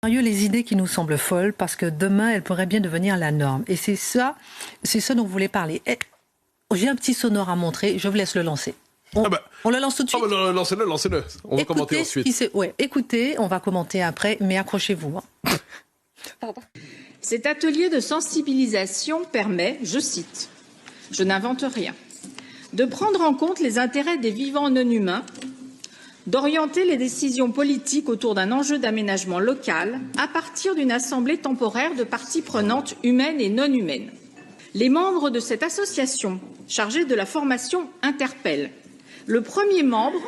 Les idées qui nous semblent folles, parce que demain, elles pourraient bien devenir la norme. Et c'est ça dont vous voulez parler. J'ai un petit sonore à montrer, je vous laisse le lancer. On le lance tout de suite. Lancez-le. On va commenter ensuite. Écoutez, on va commenter après, mais accrochez-vous. Pardon. Cet atelier de sensibilisation permet, je cite, je n'invente rien, de prendre en compte les intérêts des vivants non humains, d'orienter les décisions politiques autour d'un enjeu d'aménagement local à partir d'une assemblée temporaire de parties prenantes humaines et non humaines. Les membres de cette association chargée de la formation interpellent. Le premier membre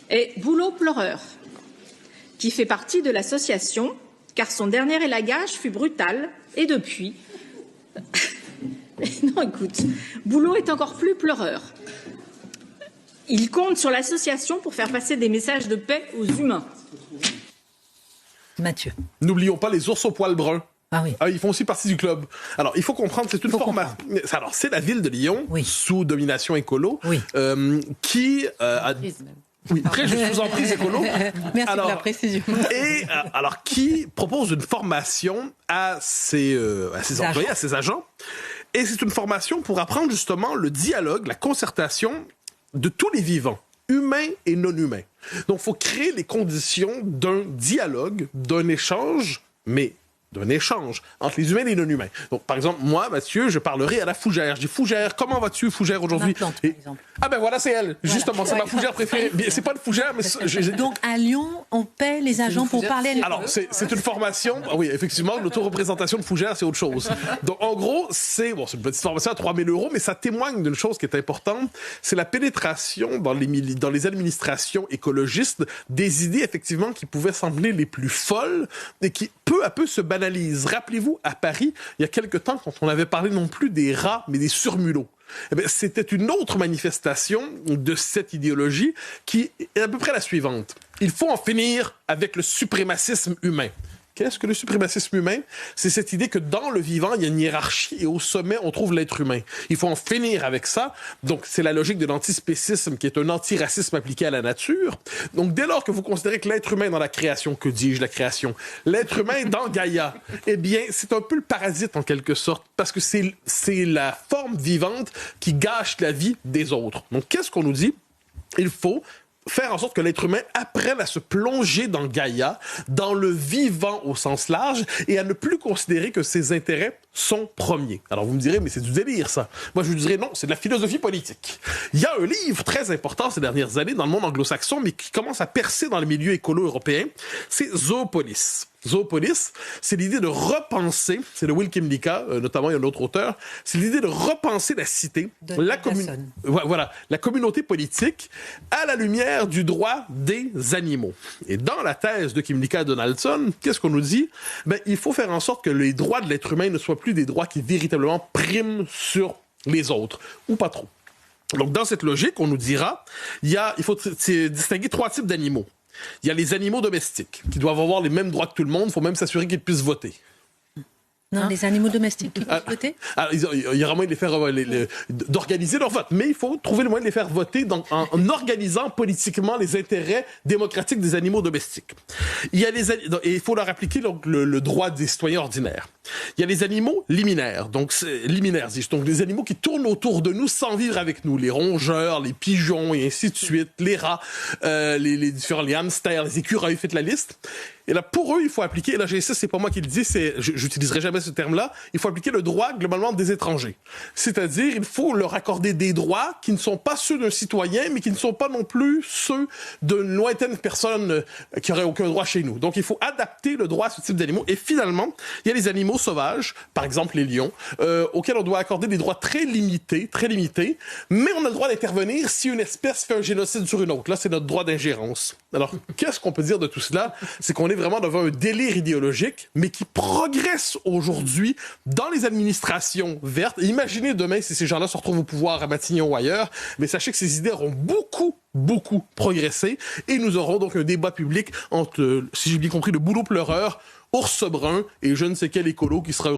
est Boulot Pleureur, qui fait partie de l'association, car son dernier élagage fut brutal, et depuis... Non, écoute, Boulot est encore plus pleureur. Il compte sur l'association pour faire passer des messages de paix aux humains. Mathieu. N'oublions pas les ours aux poils bruns. Ah oui. Ils font aussi partie du club. Alors, il faut comprendre, c'est une formation. Alors, c'est la ville de Lyon, sous domination écolo, qui a... Oui, après, je suis en prise écolo. Merci de la précision. Et alors, qui propose une formation à ses employés, à ses agents. Et c'est une formation pour apprendre justement le dialogue, la concertation de tous les vivants, humains et non humains. Donc, il faut créer les conditions d'un dialogue, d'un échange, mais d'un échange entre les humains et les non-humains. Donc, par exemple, moi, Mathieu, je parlerai à la fougère. Je dis, Fougère, comment vas-tu, Fougère, aujourd'hui? Par exemple. Ah ben voilà, c'est elle. Voilà. Justement, c'est ma fougère préférée. C'est pas une fougère, mais... Donc, à Lyon, on paie les agents pour parler à l'école. Alors, c'est une formation... Oui, effectivement, l'autoreprésentation de fougère, c'est autre chose. Donc, en gros, c'est une petite formation à 3 000 €, mais ça témoigne d'une chose qui est importante, c'est la pénétration dans les administrations écologistes des idées, effectivement, qui pouvaient sembler les plus folles et qui, peu à peu, se banalisent. Rappelez-vous, à Paris, il y a quelque temps, quand on avait parlé non plus des rats, mais des surmulots, c'était une autre manifestation de cette idéologie qui est à peu près la suivante. Il faut en finir avec le suprémacisme humain. Qu'est-ce que le suprémacisme humain? C'est cette idée que dans le vivant, il y a une hiérarchie et au sommet, on trouve l'être humain. Il faut en finir avec ça. Donc, c'est la logique de l'antispécisme qui est un antiracisme appliqué à la nature. Donc, dès lors que vous considérez que l'être humain dans la création, que dis-je la création? L'être humain dans Gaïa, eh bien, c'est un peu le parasite en quelque sorte, parce que c'est la forme vivante qui gâche la vie des autres. Donc, qu'est-ce qu'on nous dit? Il faut faire en sorte que l'être humain apprenne à se plonger dans Gaïa, dans le vivant au sens large, et à ne plus considérer que ses intérêts sont premiers. Alors vous me direz, mais c'est du délire ça. Moi je vous dirais non, c'est de la philosophie politique. Il y a un livre très important ces dernières années dans le monde anglo-saxon, mais qui commence à percer dans le milieu écolo européen, c'est Zoopolis. Zoopolis, c'est l'idée de repenser, c'est de Will Kymlicka, notamment il y a un autre auteur, c'est l'idée de repenser la cité, la communauté politique à la lumière du droit des animaux. Et dans la thèse de Kymlicka Donaldson, qu'est-ce qu'on nous dit? Il faut faire en sorte que les droits de l'être humain ne soient plus des droits qui véritablement priment sur les autres, ou pas trop. Donc dans cette logique, on nous dira, il faut distinguer 3 types d'animaux. Il y a les animaux domestiques, qui doivent avoir les mêmes droits que tout le monde. Il faut même s'assurer qu'ils puissent voter. Non, les animaux domestiques qui peuvent voter? Alors, il y aura moyen de les faire d'organiser leur vote, mais il faut trouver le moyen de les faire voter en organisant politiquement les intérêts démocratiques des animaux domestiques. Et il faut leur appliquer le droit des citoyens ordinaires. Il y a les animaux liminaires, donc les animaux qui tournent autour de nous sans vivre avec nous, les rongeurs, les pigeons et ainsi de suite, les rats, les hamsters, les écureuils, faites la liste. Et là, pour eux, il faut appliquer, et là, c'est pas moi qui le dis, j'utiliserai jamais ce terme-là, il faut appliquer le droit, globalement, des étrangers. C'est-à-dire, il faut leur accorder des droits qui ne sont pas ceux d'un citoyen, mais qui ne sont pas non plus ceux d'une lointaine personne qui n'aurait aucun droit chez nous. Donc, il faut adapter le droit à ce type d'animaux. Et finalement, il y a les animaux sauvages, par exemple les lions, auxquels on doit accorder des droits très limités, mais on a le droit d'intervenir si une espèce fait un génocide sur une autre. Là, c'est notre droit d'ingérence. Alors, qu'est-ce qu'on peut dire de tout cela? C'est qu'on est vraiment devant un délire idéologique, mais qui progresse aujourd'hui dans les administrations vertes. Et imaginez demain si ces gens-là se retrouvent au pouvoir à Matignon ou ailleurs, mais sachez que ces idées auront beaucoup progressé, et nous aurons donc un débat public entre, si j'ai bien compris, le boulot pleureur, ours brun et je ne sais quel écolo qui sera